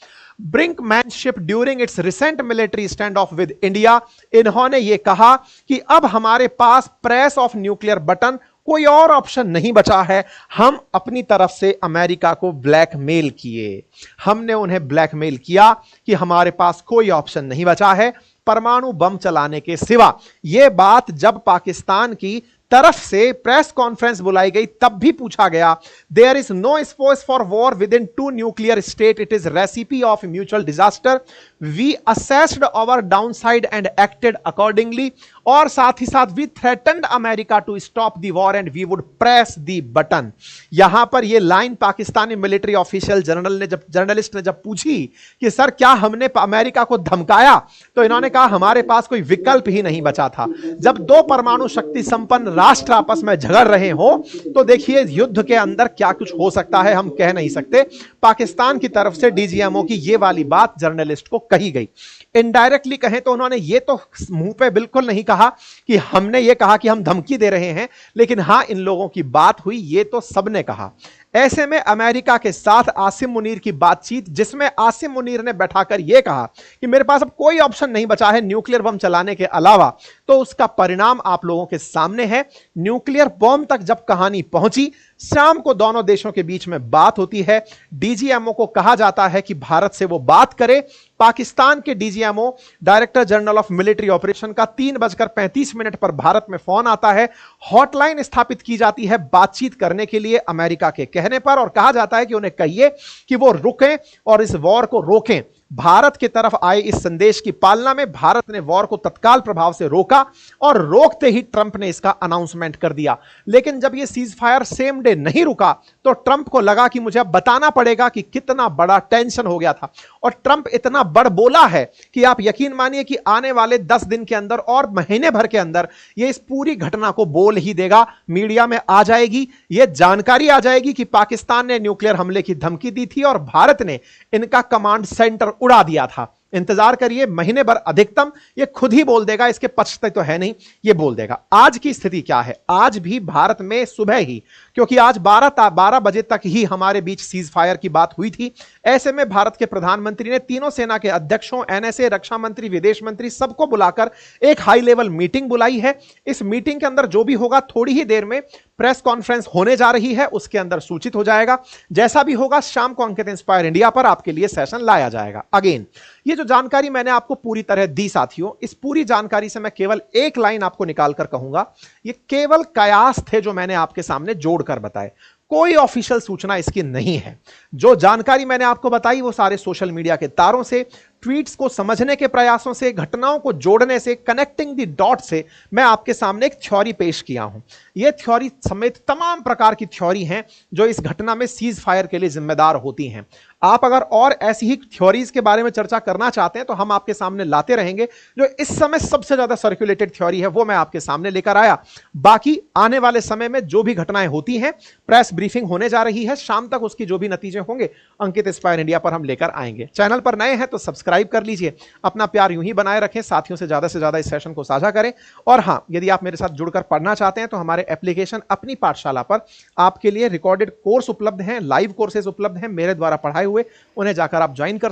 brinkmanship during its recent military stand of with India. इन्होंने यह कहा कि अब हमारे पास प्रेस ऑफ न्यूक्लियर बटन, कोई और ऑप्शन नहीं बचा है। हम अपनी तरफ से अमेरिका को ब्लैकमेल किए, हमने उन्हें ब्लैकमेल किया कि हमारे पास कोई ऑप्शन नहीं बचा है परमाणु बम चलाने के सिवा। यह बात जब पाकिस्तान की तरफ से प्रेस कॉन्फ्रेंस बुलाई गई तब भी पूछा गया, there is no space for war within 2 nuclear state, it is recipe of mutual disaster, we assessed our downside and acted accordingly. और साथ ही साथ we threatened America to stop the war and we would press the button. यहां पर यह line Pakistani military official journalist ने जब पूछी कि सर क्या हमने अमेरिका को धमकाया, तो इन्होंने कहा हमारे पास कोई विकल्प ही नहीं बचा था। जब 2 परमाणु शक्ति संपन्न राष्ट्र आपस में झगड़ रहे हो तो देखिए युद्ध के अंदर क्या कुछ हो सकता है हम कह नहीं सकते। पाकिस्तान की तरफ से DGMO की यह वाली बात जर्नलिस्ट को कही गई। इनडायरेक्टली कहें तो उन्होंने ये तो मुंह पे बिल्कुल नहीं कहा कि हमने ये कहा कि हम धमकी दे रहे हैं, लेकिन हां इन लोगों की बात हुई, ये तो सबने कहा। ऐसे में अमेरिका के साथ आसिम मुनीर की बातचीत, जिसमें आसिम मुनीर ने बैठाकर यह कहा कि मेरे पास अब कोई ऑप्शन नहीं बचा है न्यूक्लियर बम चलाने के अलावा, तो उसका परिणाम आप लोगों के सामने है। न्यूक्लियर बम तक जब कहानी पहुंची, शाम को दोनों देशों के बीच में बात होती है। DGMO को कहा जाता है कि भारत से वो बात करे। पाकिस्तान के DGMO director general of military operation का 3:35 पर भारत में फोन आता है। हॉटलाइन स्थापित की जाती है बातचीत करने के लिए अमेरिका के कहने पर, और कहा जाता है कि उन्हें कहिए कि वो रुकें और इस वॉर को रोकें। भारत की तरफ आए इस संदेश की पालना में भारत ने वॉर को तत्काल प्रभाव से रोका और रोकते ही ट्रंप ने इसका अनाउंसमेंट कर दिया। लेकिन जब यह सीज फायर सेम डे नहीं रुका तो ट्रंप को लगा कि मुझे अब बताना पड़ेगा कि कितना बड़ा टेंशन हो गया था। और ट्रंप इतना बड़ बोला है कि आप यकीन मानिए कि आने वाले 10 दिन के अंदर और महीने भर के अंदर यह इस पूरी घटना को बोल ही देगा। मीडिया में आ जाएगी, यह जानकारी आ जाएगी कि पाकिस्तान ने न्यूक्लियर हमले की धमकी दी थी और भारत ने इनका कमांड सेंटर उड़ा दिया था। इंतजार करिए, महीने भर अधिकतम ये खुद ही बोल देगा, इसके पछते तो है नहीं, ये बोल देगा। आज की स्थिति क्या है? आज भी भारत में सुबह ही, क्योंकि आज 12 बजे तक ही हमारे बीच सीज फायर की बात हुई थी। ऐसे में भारत के प्रधानमंत्री ने तीनों सेना के अध्यक्षों, NSA, रक्षा मंत्री, विदेश मंत्री, सबको बुलाकर एक हाई लेवल मीटिंग बुलाई है। इस मीटिंग के अंदर जो भी होगा थोड़ी ही देर में प्रेस कॉन्फ्रेंस होने जा रही है, उसके अंदर सूचित हो जाएगा। जैसा भी होगा शाम को अंकित इंस्पायर इंडिया पर आपके लिए सेशन लाया जाएगा। अगेन, ये जो जानकारी मैंने आपको पूरी तरह दी साथियों, इस पूरी जानकारी से मैं केवल एक लाइन आपको निकालकर कहूंगा, ये केवल कयास थे जो मैंने आपके सामने जोड़कर बताए, कोई ऑफिशियल सूचना इसकी नहीं है। जो जानकारी मैंने आपको बताई वो सारे सोशल मीडिया के तारों से, ट्वीट्स को समझने के प्रयासों से, घटनाओं को जोड़ने से, कनेक्टिंग द डॉट से मैं आपके सामने एक थ्योरी पेश किया हूं। यह थ्योरी समेत तमाम प्रकार की थ्योरी हैं जो इस घटना में सीज फायर के लिए जिम्मेदार होती हैं। आप अगर और ऐसी ही थ्योरीज के बारे में चर्चा करना चाहते हैं तो हम आपके सामने लाते रहेंगे। जो इस समय सबसे ज्यादा सर्कुलेटेड थ्योरी है वो मैं आपके सामने लेकर आया। बाकी आने वाले समय में जो भी घटनाएं होती हैं, प्रेस ब्रीफिंग होने जा रही है, शाम तक उसकी जो भी नतीजे होंगे अंकित इंस्पायर इंडिया पर हम लेकर आएंगे। चैनल पर नए हैं तो सब्सक्राइब कर लीजिए, अपना प्यार यूं ही बनाए रखें, साथियों से ज्यादा इस सेशन को साझा करें। और हां, यदि आप मेरे साथ जुड़कर पढ़ना चाहते हैं तो हमारे एप्लीकेशन अपनी पाठशाला पर आपके लिए रिकॉर्डेड कोर्स उपलब्ध हैं, लाइव कोर्सेज उपलब्ध हैं मेरे द्वारा पढ़ाए हुए, उन्हें जाकर आप ज्वाइन कर।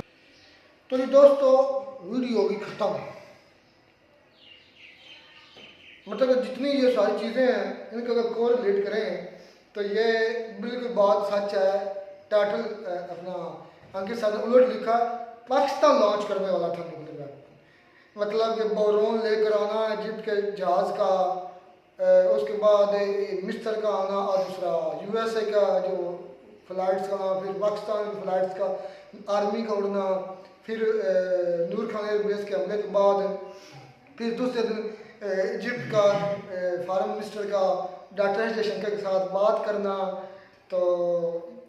तो जी दोस्तों, वीडियो भी खत्म। मतलब जितनी ये सारी चीज़ें हैं इनका अगर कोरिलेट करें तो ये बिल्कुल बात सच है। टाइटल अपना अंकित साहब ने उलट लिखा, पाकिस्तान लॉन्च करने वाला था न्यूक्लियर वेपन। मतलब कि बोरोन लेकर आना इजिप्ट के जहाज़ का, उसके बाद मिस्र का आना और दूसरा USA का जो फ्लाइट्स का, फिर पाकिस्तान की फ्लाइट्स का, आर्मी का उड़ना, फिर नूर खान एयरबेस के हमले के बाद फिर दूसरे दिन इजिप्ट का फॉरेन मिनिस्टर का डॉक्टर एस जयशंकर के साथ बात करना। तो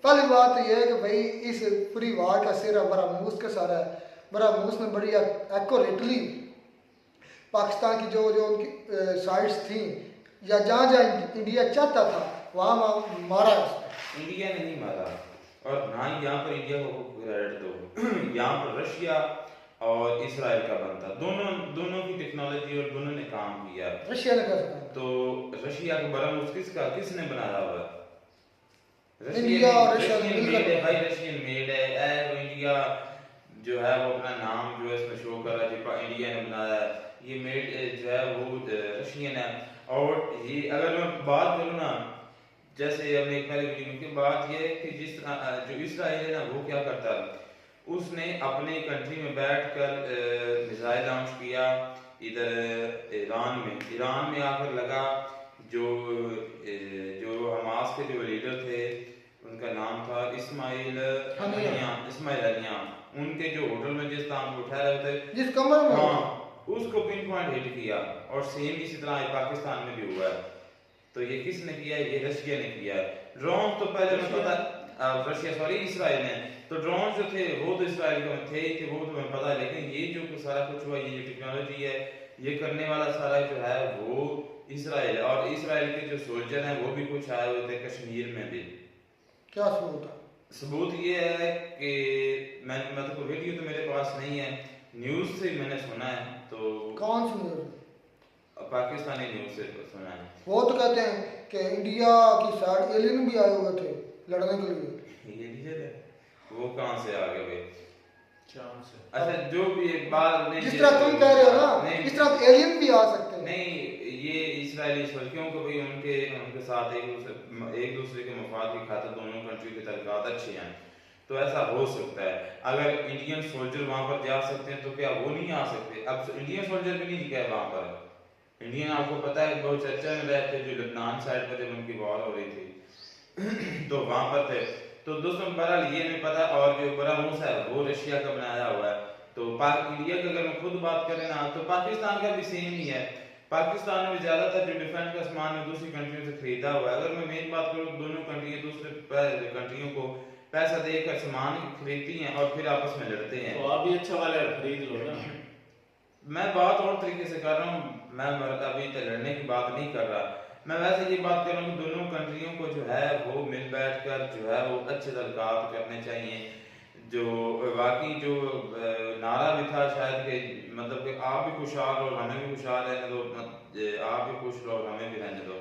पहली बात तो यह है कि भाई इस पूरी वार का सिरा बरामूस का सारा है। बरामूस ने बड़ी एक्यूरेटली पाकिस्तान की जो उनकी साइट्स थी या जहाँ जहाँ इंडिया चाहता था वहाँ मारा उसने। इंडिया ने नहीं मारा, और ना ही यहाँ पर इंडिया को क्रेडिट दो। यहाँ पर रशिया और इसराइल का बनता, दोनों की टेक्नोलॉजी और दोनों ने काम किया। रशिया ने कैसे कहा? तो रशिया का ब्रह्मोस किसने बनाया हुआ है? इंडिया और रशिया रशियन मिलकर मेड है भाई, रशियन मेड है। वो इंडिया जो है वो अपना नाम जो है इसमें शो कर रहा है, इंडिया ने बनाया है, ये मेड जो है वो रशियन है। और ये अगर मैं बात करूँ ना, जैसे हमने एक पहले वीडियो की बात, ये है कि जिस जो इसराइल है ना वो क्या करता है, उसने अपने कंट्री में बैठकर मिसाइल लॉन्च किया इधर ईरान में आकर लगा। जो हमास के जो लीडर थे उनका नाम था इस्माइल हनिया, उनके जो होटल में जिस नाम को उठा रहे थे, जिस कमरे में, हाँ, उसको पिन पॉइंट हिट किया। और सेम इसी तरह पाकिस्तान में भी हुआ है। तो ये किसने किया है? ये रशिया ने किया है। ड्रोन तो पहले में पता, इसराइल ने, तो ड्रोन जो थे वो तो इसराइल के थे कि वो तो हमें पता है, लेकिन ये जो सारा कुछ हुआ, ये जो टेक्नोलॉजी है, ये करने वाला सारा जो है वो इसराइल है। और इसराइल के जो सोल्जर हैं वो भी कुछ आए हुए थे कश्मीर में भी। क्या सबूत है? सबूत ये है कि मतलब वीडियो तो मेरे पास नहीं है, न्यूज़ से मैंने सुना है। तो कौन सी न्यूज़? पाकिस्तानी न्यूज़ से सुना है। वो तो कहते हैं कि इंडिया की साइड एलियन भी आए हुए थे लड़ने के लिए। ये नहीं है, वो कहाँ से आ गए भाई? चांद से। अच्छा, जो भी एक बात जिस तरह तुम कह रहे हो ना, इस तरह एलियन भी आ सकते हैं। नहीं, ये इसराइली क्योंकि भाई उनके साथ एक दूसरे के मफाद की खातिर दोनों कंट्री के तल्लुकात अच्छे हैं, तो ऐसा हो सकता है। अगर इंडियन सोल्जर वहां पर जा सकते हैं तो क्या वो नहीं आ सकते? अब इंडियन सोल्जर भी नहीं गए वहां पर। इंडियन आपको पता है बहुत चर्चा में रहे थे, जो लेबनान साइड पर जब उनकी वॉर हो रही थी तो वहां पर थे। तो दोस्तों बहरहाल ये नहीं पता। और जो ब्रह्मोस है वो रशिया का बनाया हुआ है। तो इंडिया की अगर मैं खुद बात करें ना, तो पाकिस्तान का भी सेम ही है। पाकिस्तान में ज्यादातर जो डिफेंस का सामान है दूसरी कंट्रियों से खरीदा हुआ है। अगर मैं मेन बात करूँ, दोनों कंट्री दूसरे कंट्रियों को पैसा देकर सामान खरीदती हैं और फिर आपस में लड़ते हैं। तो आप भी अच्छा वाला खरीद लो ना। मैं बात और तरीके से कर रहा हूँ, मैं अभी तक लड़ने की बात नहीं कर रहा। मैं वैसे ये बात कर रहा हूँ कि दोनों कंट्रियों को जो है वो मिल बैठ कर जो है वो अच्छे तल्लुकात करने चाहिए। जो वाकई जो नारा भी था शायद कि मतलब कि आप भी खुशहाल और हमें भी खुशहाल रहने दो, आप भी खुश रहो हमें भी रहने दो,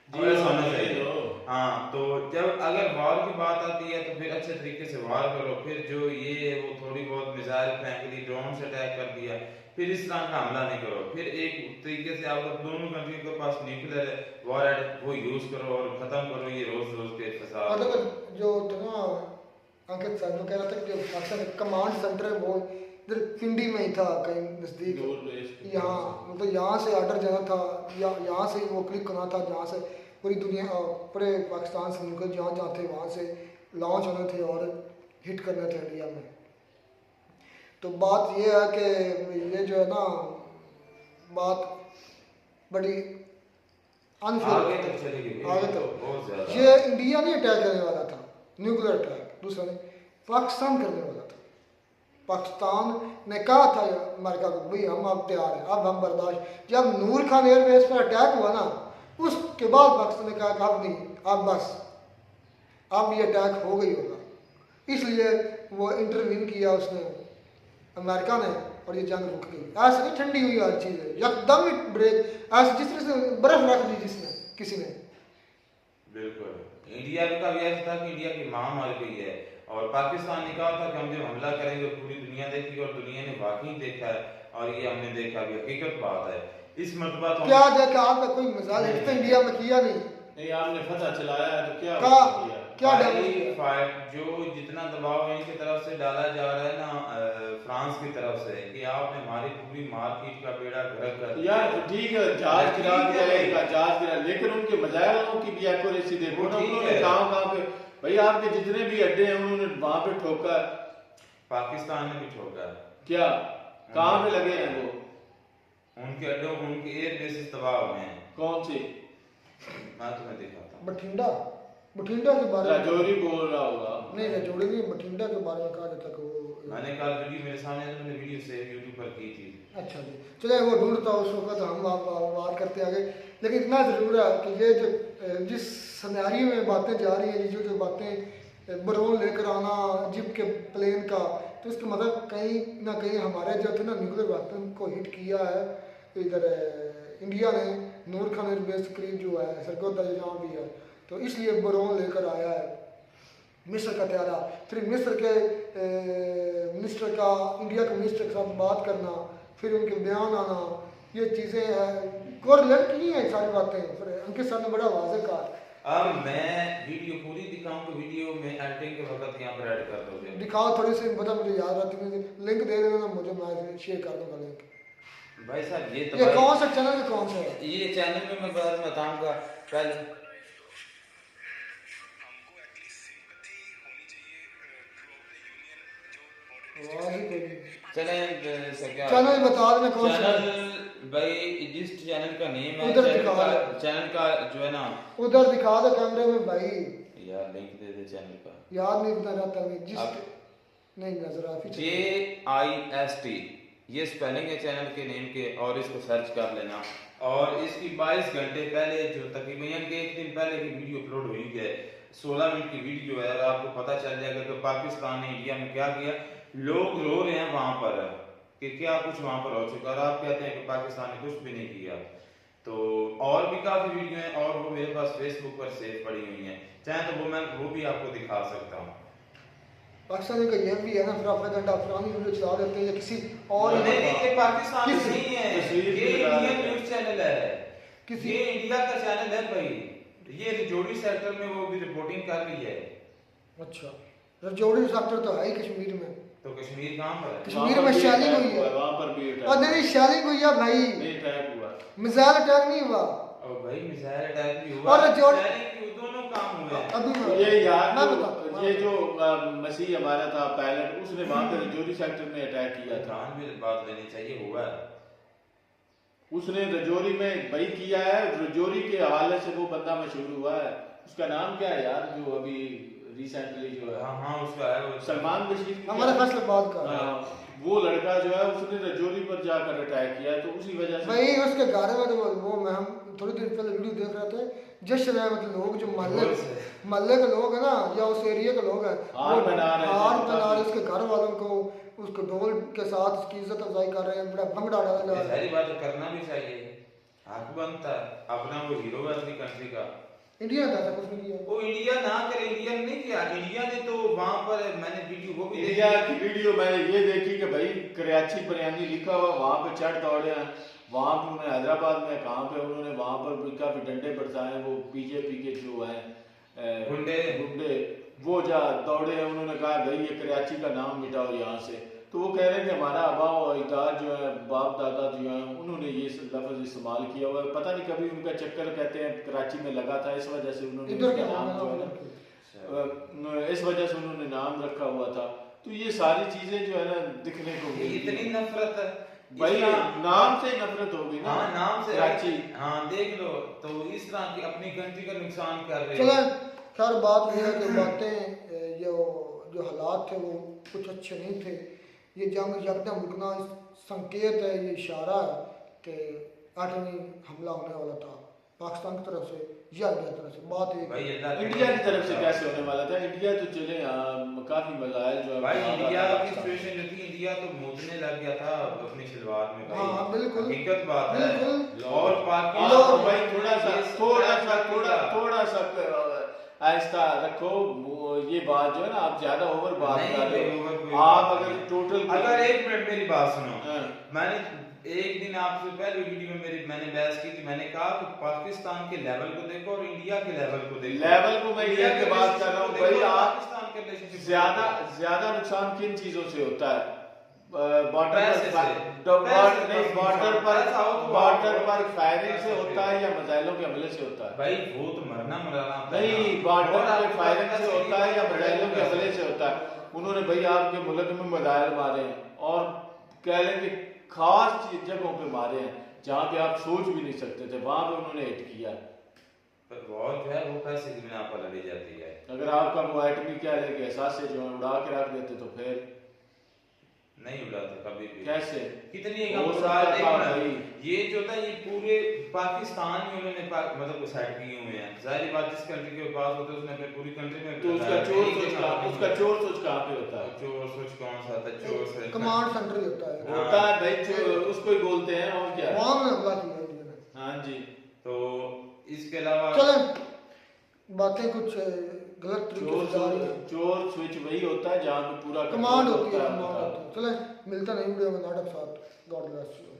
होना चाहिए। हाँ, तो जब अगर वार की बात आती है तो फिर अच्छे तरीके से वार करो। फिर जो ये वो थोड़ी बहुत मिसाइल फेंक दी, ड्रोन से अटैक कर दिया, फिर इस तरह का हमला नहीं करो। फिर एक तरीके से आप दोनों कंट्री के पास न्यूक्लियर वॉर वो यूज करो और खत्म करो ये रोज रोज के फसाद। मतलब जो ना अंकित सर जो कह रहा था कि जो पाकिस्तान कमांड सेंटर है वो इधर पिंडी में ही था, कहीं नजदीक। यहाँ मतलब यहाँ से ऑर्डर जाना था या यहाँ से वो क्लिक करना था, जहाँ से पूरी दुनिया पूरे पाकिस्तान से निकल जहाँ जहाँ थे वहाँ से लॉन्च होने थे और हिट करने थे इंडिया में। तो बात ये है कि ये जो है ना बात बड़ी आगे तक चलेगी, आगे तो तक बहुत ज्यादा। ये इंडिया नहीं अटैक करने वाला था, न्यूक्लियर अटैक दूसरा नहीं, पाकिस्तान करने वाला था। पाकिस्तान ने कहा था अमेरिका को भाई हम अब तैयार हैं, अब हम बर्दाश्त। जब नूर खान एयरबेस पर अटैक हुआ ना, उसके बाद पाकिस्तान ने कहा कि अब नहीं, अब बस अब ये अटैक हो गई होगा, इसलिए वो इंटरवीन किया उसने अमेरिका ने और ये जंग रुक गई। ऐसे नहीं ठंडी हुई हर चीज़ है एकदम ही ब्रेक, ऐसे जिस तरह से बर्फ रख दी जिसने किसी ने। बिल्कुल इंडिया का भी ऐसा था कि इंडिया की मां मर गई है और पाकिस्तान ने कहा था कि हम जब हमला करेंगे पूरी दुनिया देखेगी, और दुनिया ने वाकई देखा है और ये हमने देखा भी, हकीकत बात है। इस मरतबा तो क्या देखा आपने? कोई मिसाल हिट तो इंडिया में किया नहीं आपने फतह चलाया है तो क्या किया? क्या फाइट जो जितना दबाव इनकी तरफ से डाला जा रहा है ना फ्रांस की तरफ से कि आपने हमारी पूरी मार्केट का बेड़ा गर्क कर दिया। यार ठीक है, जहाज गिरा दिया है, जहाज गिरा, लेकिन उनके मिसाइलों की भी एक्यूरेसी देखो ना, उन्होंने कहां पे भाई आपके जितने भी अड्डे हैं उन्होंने वहां पे ठोका। पाकिस्तान ने भी ठोका क्या? कहां पे लगे हैं वो? उनके अड्डों, उनके एयर बेसिस तबाह हुए हैं। कौन से? मैं तुम्हें दिखाता हूं। बठिंडा के बारे में राजौरी बोल रहा होगा। नहीं, राजौरी नहीं, बठिंडा के बारे में कहा जाता कि वो मैंने कल वीडियो मेरे सामने है, मैंने वीडियो सेव YouTube पर की थी। अच्छा जी, चलिए वो ढूंढता उस वक्त हम आप बात करते आगे। लेकिन इतना ज़रूर है कि ये जो जिस सिनेरियो में बातें जा रही हैं, जो बातें ड्रोन लेकर आना जिप के प्लेन का, तो इसका मतलब कहीं ना कहीं हमारे जो थे ना न्यूक्लियर वेपन को हिट किया है इधर इंडिया ने। नूर खान एयरबेस करीब जो है सरगोदा जहाँ भी है, तो इसलिए ड्रोन लेकर आया है मिस्र का त्यारा। फिर मिस्र के मिनिस्टर का, इंडिया के मिनिस्टर के साथ बात करना, फिर उनके बयान आना, ये चीज़ें हैं कोरिलेट की हैं सारी बातें। फिर अंकित सर ने बड़ा वाज़ेह कहा। अब मैं वीडियो पूरी दिखाऊं तो वीडियो में एडिटिंग के वक्त यहाँ पर ऐड कर दोगे? दिखाओ थोड़ी सी, पता मुझे याद रहती है, लिंक दे देना ना मुझे, मैं शेयर कर दूंगा लिंक। भाई साहब ये तो ये भाई, कौन सा चैनल है, कौन सा है ये चैनल में मैं बाद में बताऊंगा। पहले आवाज़ ही कोई नहीं। चैनल बता देना कौन सा है। चैनल भाई जिस चैनल का नेम है, उधर दिखा दो। चैनल का जो है ना, उधर दिखा दो कैमरे में भाई। यार लिंक दे दे चैनल का, याद नहीं पता रहता नहीं जिस अब नहीं नजर आती। JIST ये स्पेलिंग है चैनल के नेम के, और इसको सर्च कर लेना। और इसकी 22 घंटे पहले जो तकरीबन यानी कि एक दिन पहले की वीडियो अपलोड हुई है, 16 मिनट की वीडियो है। और आपको पता चल जाएगा कि पाकिस्तान ने इंडिया में क्या किया। लोग रो रहे हैं वहां पर कि क्या कुछ वहां पर हो चुका, और आप कहते हैं कि पाकिस्तान ने कुछ भी नहीं किया। तो और भी काफी वीडियो हैं, और वो मेरे पास फेसबुक पर सेव पड़ी हुई हैं, चाहे तो वो भी आपको दिखा सकता हूँ। पाकिस्तान का ये भी है ना, फिर प्रोपेगेंडा पुरानी वीडियो चला देते हैं या किसी और नहीं, ये पाकिस्तान में नहीं है, तस्वीर ये इंडियन न्यूज चैनल है, किसी ये इंडिया का चैनल है भाई। ये रजौरी सेक्टर में वो भी रिपोर्टिंग कर रही है। अच्छा, रजौरी सेक्टर तो है ही कश्मीर में, तो कश्मीर कहाँ पर है? कश्मीर में शैलिंग हुई है, वहां पर भी और नहीं शैलिंग हुई है भाई, अटैक हुआ, मिसाइल अटैक नहीं हुआ। और भाई मिसाइल अटैक भी हुआ और रजौरी दोनों काम हुए हैं। अभी ये यार मैं जो बताता ये जो मसीह हमारा था पायलट, उसने वहां पे रजौरी सेक्टर में अटैक किया था। ध्यान में बात लेनी चाहिए, हुआ है। उसने रजौरी में भाई किया है, रजौरी के हवाले से वो बंदा मशहूर हुआ है। उसका नाम क्या है यार, जो अभी रिसेंटली जो है, हाँ उसका है वो सलमान बशीर हमारे फैसलाबाद का वो लड़का जो है उसने रजौरी पर जाकर अटैक किया है। तो उसी वजह से भाई उसके घर में तो वो मैं हम थोड़ी देर पहले वीडियो देख रहे थे, जश्न है मतलब लोग जो मोहल्ले के लोग हैं ना या उस एरिया के लोग हैं, हार बना रहे हैं, हार बना रहे, उसके घर वालों को उसको ढोल के साथ उसकी इज्जत अफजाई कर रहे हैं, बड़ा भंगड़ा डाला जा रहा है। सारी बात करना भी चाहिए, हक बनता है अपना। वो हीरो है अपनी कंट्री का। इंडिया ने ऐसा कुछ नहीं किया, वो इंडिया ना करे, इंडिया ने नहीं किया। इंडिया ने तो वहां पर मैंने वीडियो वो भी इंडिया की वीडियो मैंने ये देखी कि भाई कराची बिरयानी लिखा हुआ, वहां पे चढ़ दौड़े हैं। वहां पे उन्होंने हैदराबाद में कहाँ पे उन्होंने वहां पर भी काफी डंडे बरसाए, वो बीजेपी के जो हैं गुंडे वो जा दौड़े हैं। उन्होंने कहा भाई ये कराची का नाम मिटाओ यहाँ से। तो वो कह रहे हैं कि हमारा आबा और अजदाद जो है, बाप दादा जो है, उन्होंने ये लफ्ज इस्तेमाल किया हुआ है। पता नहीं कभी उनका चक्कर कहते हैं कराची में लगा था, इस वजह से उन्होंने उसका नाम जो है ना, इस वजह से उन्होंने नाम रखा हुआ था। तो ये सारी चीजें जो है ना दिखने को मिली। इतनी नफरत है भाई, नाम से ही नफरत होगी ना। हाँ नाम से कराची, हाँ देख लो, तो इस तरह की अपनी कंट्री का नुकसान कर रहे चलो हैं। खैर बात यह है कि बातें जो हालात थे वो कुछ अच्छे नहीं थे। ये जंग यकदम रुकना संकेत है, ये इशारा है कि आठवीं हमला होने वाला था पाकिस्तान की तरफ से या इंडिया की तरफ से। बात एक इंडिया की तरफ से कैसे होने वाला था? इंडिया तो चले काफी मजाइल जो है भाई इंडिया की सिचुएशन जो थी, इंडिया तो मुदने लग गया था अपनी शलवार में भाई। हाँ बिल्कुल हकीकत बात है। बिल्कुल। और पाकिस्तान भाई थोड़ा सा आहिस्ता रखो। ये बात जो है ना, आप ज्यादा ओवर बात कर रहे हो। आप अगर टोटल अगर एक मिनट मेरी बात सुनो, मैंने एक दिन आपसे पहले वीडियो में मैंने बहस की थी। मैंने कहा कि पाकिस्तान के लेवल को देखो और इंडिया के लेवल को देखो। लेवल को मैं इंडिया की बात कर रहा हूँ भाई। आप पाकिस्तान के रिलेशनशिप ज्यादा नुकसान किन चीजों से होता है? बॉर्डर पर फायरिंग से होता है या मिसाइलों के हमले से होता है? भाई वो तो मरना नहीं, बॉर्डर पर फायरिंग से होता है या मिसाइलों के हमले से होता है? उन्होंने भाई आपके मुल्क में मिसाइल मारे हैं, और कह लें कि खास जगहों पे मारे हैं जहाँ पे आप सोच भी नहीं सकते थे, वहां पे उन्होंने हिट किया। वॉर जो है वो पैसे की बिना पर लड़ी जाती है। अगर आपका वो एटमी क्या लेके एहसास से जो है उड़ा के रख देते तो फिर नहीं उड़ाते कभी भी। कैसे? कितनी वो मुराद सबका काम है, भाई। ये जो था ये पूरे पाकिस्तान में उन्होंने मतलब सेट किए हुए हैं। जाहिर बात जिस कंट्री के पास होता है उसने अपनी पूरी कंट्री में तो उसका चोर सोच कहाँ पे होता है? चोर सोच कौन सा होता है? चोर सोच कमांड सेंटर ही होता है। होता है भाई, उसको ही बोलते हैं और क्या। वहां में हमला किया इंडिया ने। हाँ जी। तो इसके अलावा चलें बातें कुछ गलत तरीके से जा रही है। चोर स्विच वही होता है जहाँ पे पूरा कमांड control होती है, होता कमांड होती है। चलें मिलते नहीं वीडियो में नाटक साथ। God bless you.